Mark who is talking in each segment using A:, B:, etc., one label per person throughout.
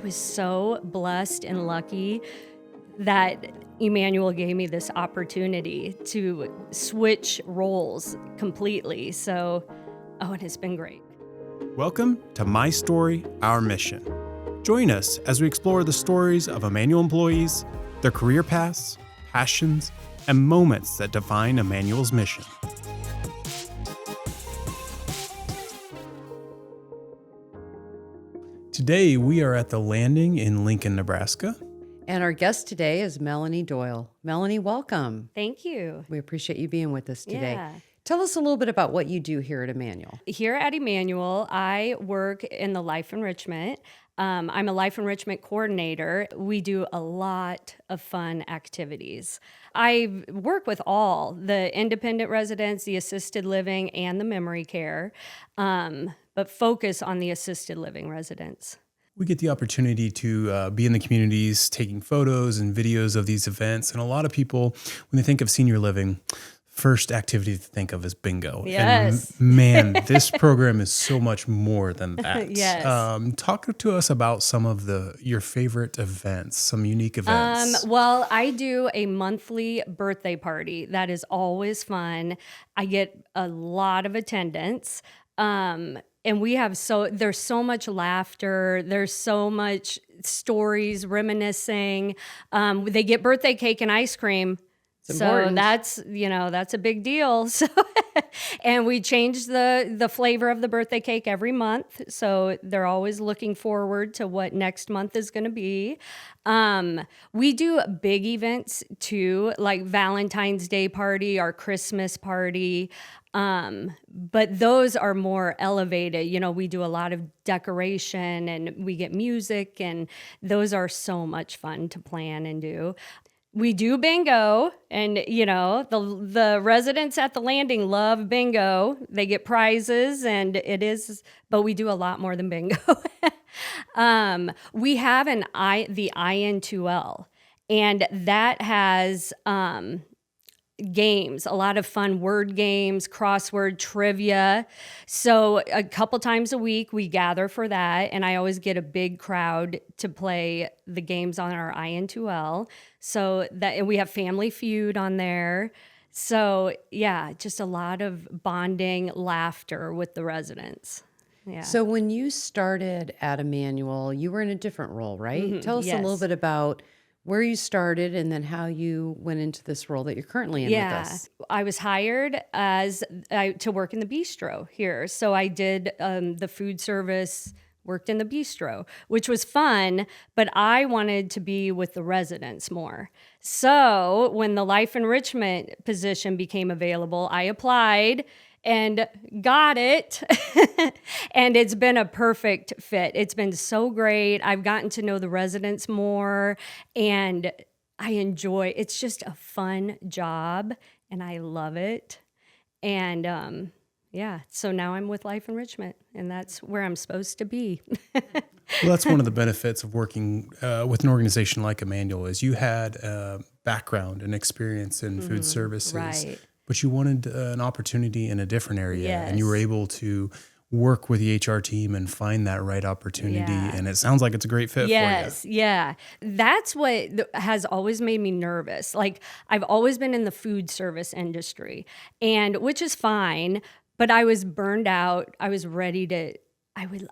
A: was so blessed and lucky that Immanuel gave me this opportunity to switch roles completely. So, and it's been great.
B: Welcome to My Story, Our Mission. Join us as we explore the stories of Immanuel employees, their career paths, passions, and moments that define Immanuel's mission. Today, we are at the landing in Lincoln, Nebraska.
C: And our guest today is Melanie Doyel. Melanie, welcome.
A: Thank you.
C: We appreciate you being with us today.
A: Yeah.
C: Tell us a little bit about what you do here at Immanuel.
A: Here at Immanuel, I work in the Life Enrichment. I'm a Life Enrichment coordinator. We do a lot of fun activities. I work with all the independent residents, the assisted living, and the memory care, but focus on the assisted living residents.
B: We get the opportunity to be in the communities, taking photos and videos of these events. And a lot of people, when they think of senior living, first activity to think of is bingo.
A: Yes.
B: And man, this program is so much more than that.
A: Yes.
B: Talk to us about some of your favorite events, some unique events.
A: Well, I do a monthly birthday party. That is always fun. I get a lot of attendance. And we have there's so much laughter. There's so much stories, reminiscing. They get birthday cake and ice cream. So that's a big deal. So, and we change the flavor of the birthday cake every month. So they're always looking forward to what next month is going to be. We do big events too, like Valentine's Day party, our Christmas party. But those are more elevated. We do a lot of decoration and we get music, and those are so much fun to plan and do. We do bingo, and the residents at the landing love bingo. They get prizes, and but we do a lot more than bingo. We have the IN2L, and that has games, a lot of fun word games, crossword trivia. So a couple times a week we gather for that, and I always get a big crowd to play the games on our IN2L. So that we have Family Feud on there. So yeah, just a lot of bonding, laughter with the residents. Yeah.
C: So when you started at Immanuel, you were in a different role, right?
A: Mm-hmm.
C: Tell us a little bit about where you started and then how you went into this role that you're currently in with us.
A: I was hired to work in the bistro here. So I did the food service, worked in the bistro, which was fun, but I wanted to be with the residents more. So when the Life Enrichment position became available, I applied and got it. And it's been a perfect fit. It's been so great. I've gotten to know the residents more, and I enjoy it. It's just a fun job, and I love it. And so now I'm with Life Enrichment, and that's where I'm supposed to be.
B: Well, that's one of the benefits of working with an organization like Immanuel is you had a background and experience in food services.
A: Right.
B: But you wanted an opportunity in a different area,
A: Yes.
B: and you were able to work with the HR team and find that right opportunity.
A: Yeah.
B: And it sounds like it's a great fit for you.
A: Yes, yeah. That's what has always made me nervous. Like, I've always been in the food service industry, and which is fine, but I was burned out. I was ready to,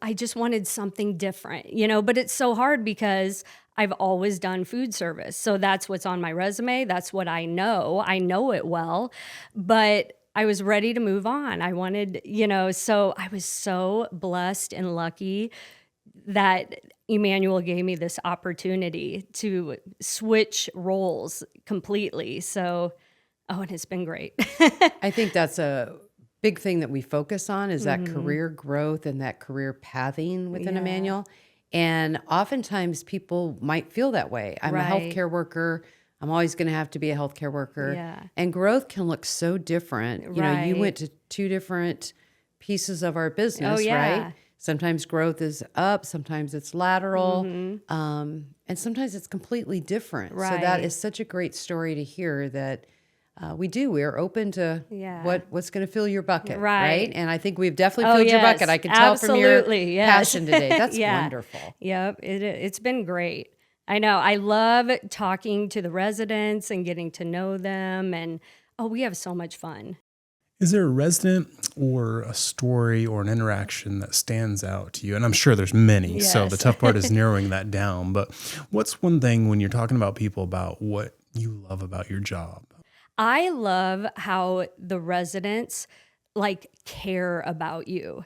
A: I just wanted something different, but it's so hard because I've always done food service. So that's what's on my resume. That's what I know. I know it well, but I was ready to move on. I wanted, so I was so blessed and lucky that Immanuel gave me this opportunity to switch roles completely. So, and it's been great.
C: I think that's a big thing that we focus on is that career growth and that career pathing within Immanuel. And oftentimes people might feel that way. I'm a healthcare worker. I'm always going to have to be a healthcare worker.
A: Yeah.
C: And growth can look so different. You went to two different pieces of our business, right? Sometimes growth is up, sometimes it's lateral, and sometimes it's completely different. So that is such a great story to hear that We're open to
A: Yeah.
C: what's going to fill your bucket,
A: Right.
C: right? And I think we've definitely
A: Oh,
C: filled your
A: yes.
C: bucket. I can tell from your
A: Absolutely. Yes.
C: passion today. That's
A: Yeah.
C: wonderful.
A: Yep. It's been great. I know. I love talking to the residents and getting to know them. And we have so much fun.
B: Is there a resident or a story or an interaction that stands out to you? And I'm sure there's many, so the
A: Yes.
B: tough part is narrowing that down. But what's one thing when you're talking about people about what you love about your job?
A: I love how the residents care about you.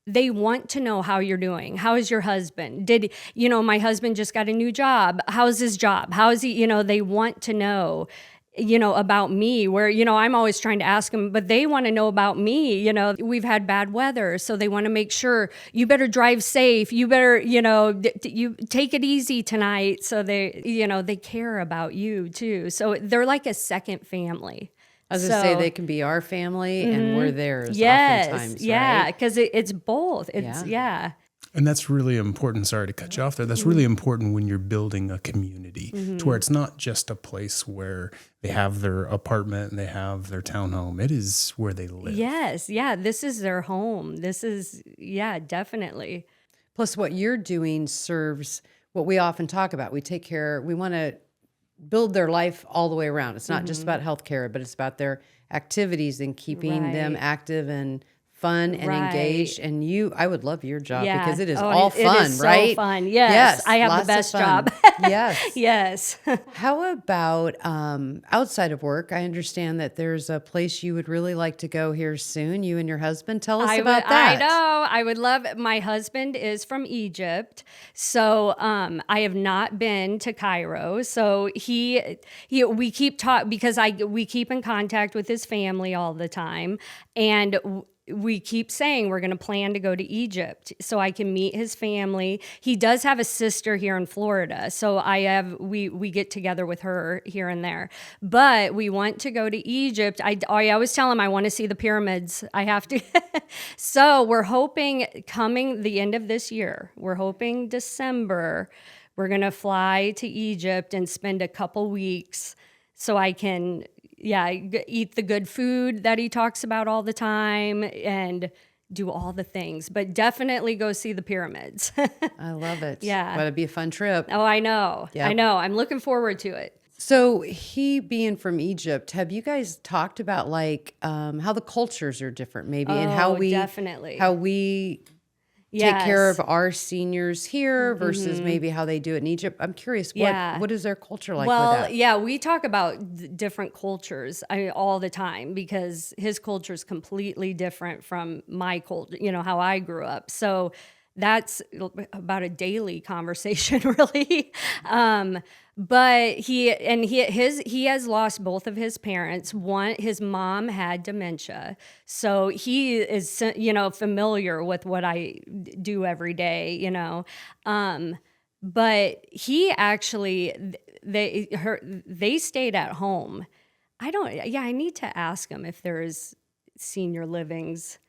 A: They want to know how you're doing. How is your husband? My husband just got a new job. How's his job? How is he? They want to know, about me, where, I'm always trying to ask them, but they want to know about me. We've had bad weather, so they want to make sure you better drive safe. You better, you take it easy tonight. So they care about you too. So they're like a second family.
C: I was going to say they can be our family and we're theirs
A: Yes,
C: oftentimes,
A: yeah,
C: right?
A: because it's both. It's yeah.
B: And that's really important. Sorry to cut you off there. That's really important when you're building a community to where it's not just a place where they have their apartment and they have their townhome. It is where they live.
A: Yes, yeah. This is their home. This is definitely.
C: Plus, what you're doing serves what we often talk about. We want to build their life all the way around. It's not just about healthcare, but it's about their activities and keeping them
A: Right.
C: active and fun and
A: Right.
C: engaged. And I would love your job
A: Yeah.
C: because it is
A: Oh,
C: all
A: it
C: fun,
A: is
C: right?
A: so fun. Yes, I have the
C: lots of
A: best
C: fun.
A: job.
C: Yes.
A: Yes.
C: How about outside of work? I understand that there's a place you would really like to go here soon. You and your husband. Tell us about that.
A: I know. I would love. My husband is from Egypt, so I have not been to Cairo. So we keep because we keep in contact with his family all the time, and we keep saying we're going to plan to go to Egypt so I can meet his family. He does have a sister here in Florida, so we get together with her here and there. But we want to go to Egypt. I always tell him I want to see the pyramids. I have to. So we're hoping coming the end of this year. We're hoping December. We're going to fly to Egypt and spend a couple weeks so I can eat the good food that he talks about all the time and do all the things, but definitely go see the pyramids.
C: I love it.
A: Yeah.
C: That'd be a fun trip.
A: Oh, I know.
C: Yep.
A: I know. I'm looking forward to it.
C: So he being from Egypt, have you guys talked about how the cultures are different maybe and
A: definitely.
C: how we take care of our seniors here versus maybe how they do it in Egypt? I'm curious, what is their culture like with that?
A: Yeah, we talk about different cultures all the time because his culture is completely different from my culture, how I grew up. So that's about a daily conversation, really. But he has lost both of his parents. His mom had dementia, so he is familiar with what I do every day. But he actually they stayed at home. I need to ask him if there's senior livings.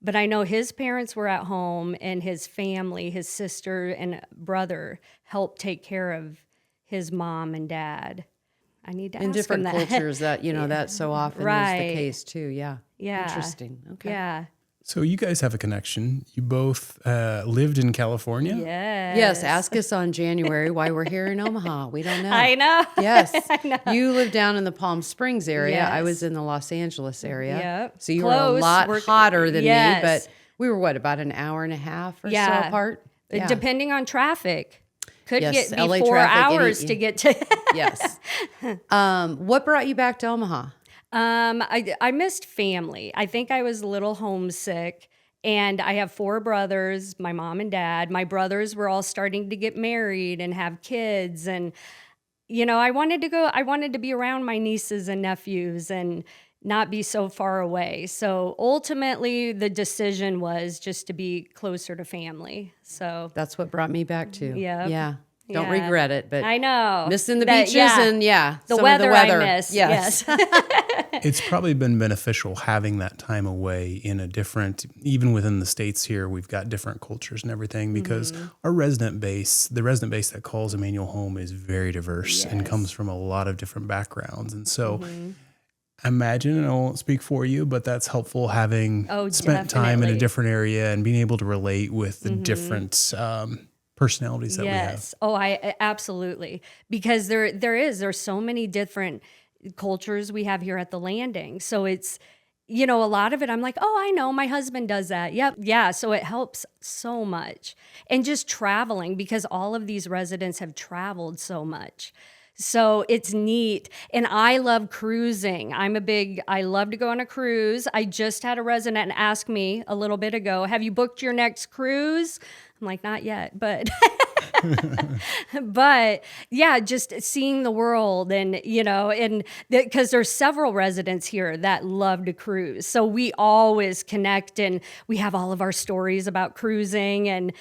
A: But I know his parents were at home and his family, his sister and brother helped take care of his mom and dad. I need to ask him
C: different
A: that.
C: cultures that so often is
A: Right.
C: the case too. Yeah.
A: Yeah.
C: Interesting. Okay.
A: Yeah.
B: So you guys have a connection. You both lived in California?
C: Yes. Ask us on January why we're here in Omaha. We don't know.
A: I know.
C: Yes.
A: I know.
C: You live down in the Palm Springs area. I
A: Yes.
C: was in the Los Angeles area.
A: Yep.
C: So you were a
A: Close.
C: lot hotter than me,
A: Yes.
C: but we were about an hour and a half or so
A: Yeah.
C: apart? Yeah.
A: Depending on traffic. Could
C: Yes,
A: get me
C: LA
A: 4
C: traffic,
A: hours to get to.
C: Yes. What brought you back to Omaha?
A: I missed family. I think I was a little homesick. And I have 4 brothers, my mom and dad. My brothers were all starting to get married and have kids. And, I wanted to be around my nieces and nephews and not be so far away. So ultimately, the decision was just to be closer to family. So
C: That's what brought me back too.
A: Yep.
C: Yeah. Don't
A: Yeah.
C: regret it, but
A: I know.
C: missing the
A: That-
C: beaches
A: yeah.
C: and
A: The
C: some of
A: weather,
C: the weather.
A: I miss.
C: Yes.
B: It's probably been beneficial having that time away in a different, even within the States here, we've got different cultures and everything because our the resident base that calls Immanuel home is very diverse and comes from a lot of different backgrounds. And so I imagine, and I won't speak for you, but that's helpful having spent time in a
A: definitely.
B: different area and being able to relate with the different personalities that we have.
A: Yes. Oh, I absolutely. Because there's so many different cultures we have here at the landing. So it's, a lot of it, I'm like, oh, I know my husband does that. Yep. Yeah. So it helps so much. And just traveling because all of these residents have traveled so much. So it's neat. And I love cruising. I love to go on a cruise. I just had a resident ask me a little bit ago, have you booked your next cruise? I'm like, not yet, but but yeah, just seeing the world and, because there's several residents here that love to cruise. So we always connect and we have all of our stories about cruising and,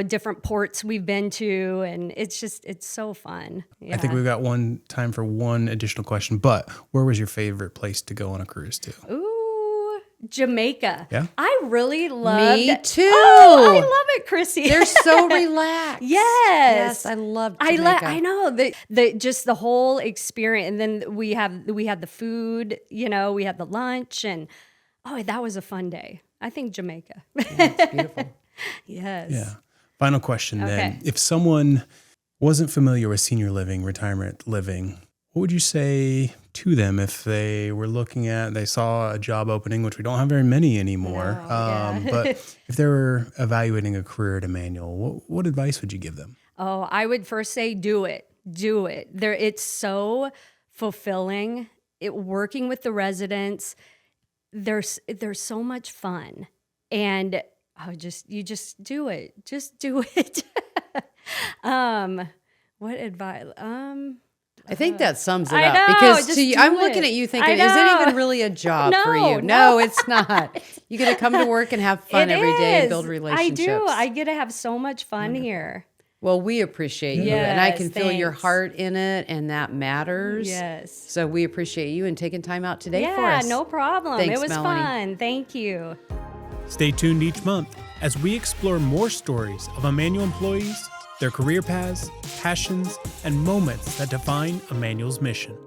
A: different ports we've been to. And it's so fun. Yeah.
B: I think we've got time for one additional question, but where was your favorite place to go on a cruise to?
A: Ooh, Jamaica.
B: Yeah?
A: I really loved
C: Me too.
A: Oh, I love it, Chrissy.
C: They're so relaxed.
A: Yes.
C: I love Jamaica.
A: I know the whole experience. And then we had the food, we had the lunch and that was a fun day. I think Jamaica.
C: Yeah, it's beautiful.
A: Yes.
B: Yeah. Final question then.
A: Okay.
B: If someone wasn't familiar with senior living, retirement living, what would you say to them if they saw a job opening, which we don't have very many anymore, but if they were evaluating a career at Immanuel, what advice would you give them?
A: Oh, I would first say do it. Do it. It's so fulfilling. Working with the residents, there's so much fun. And you just do it. Just do it. What advice?
C: I think that sums it
A: I
C: up
A: know,
C: because
A: just
C: I'm
A: do
C: looking
A: it.
C: at you
A: I
C: thinking, is
A: know.
C: it even really a job for
A: No,
C: you?
A: no.
C: No, it's not. You get to come to work and have fun
A: It
C: every day and
A: is.
C: build relationships.
A: I do. I get to have so much fun here.
C: Well, we appreciate you, and I
A: Yes,
C: can feel your
A: thanks.
C: heart in it, and that matters.
A: Yes.
C: So we appreciate you and taking time out today for
A: Yeah,
C: us.
A: no problem.
C: Thanks,
A: It was
C: Melanie.
A: fun. Thank you.
B: Stay tuned each month as we explore more stories of Immanuel employees, their career paths, passions, and moments that define Immanuel's mission.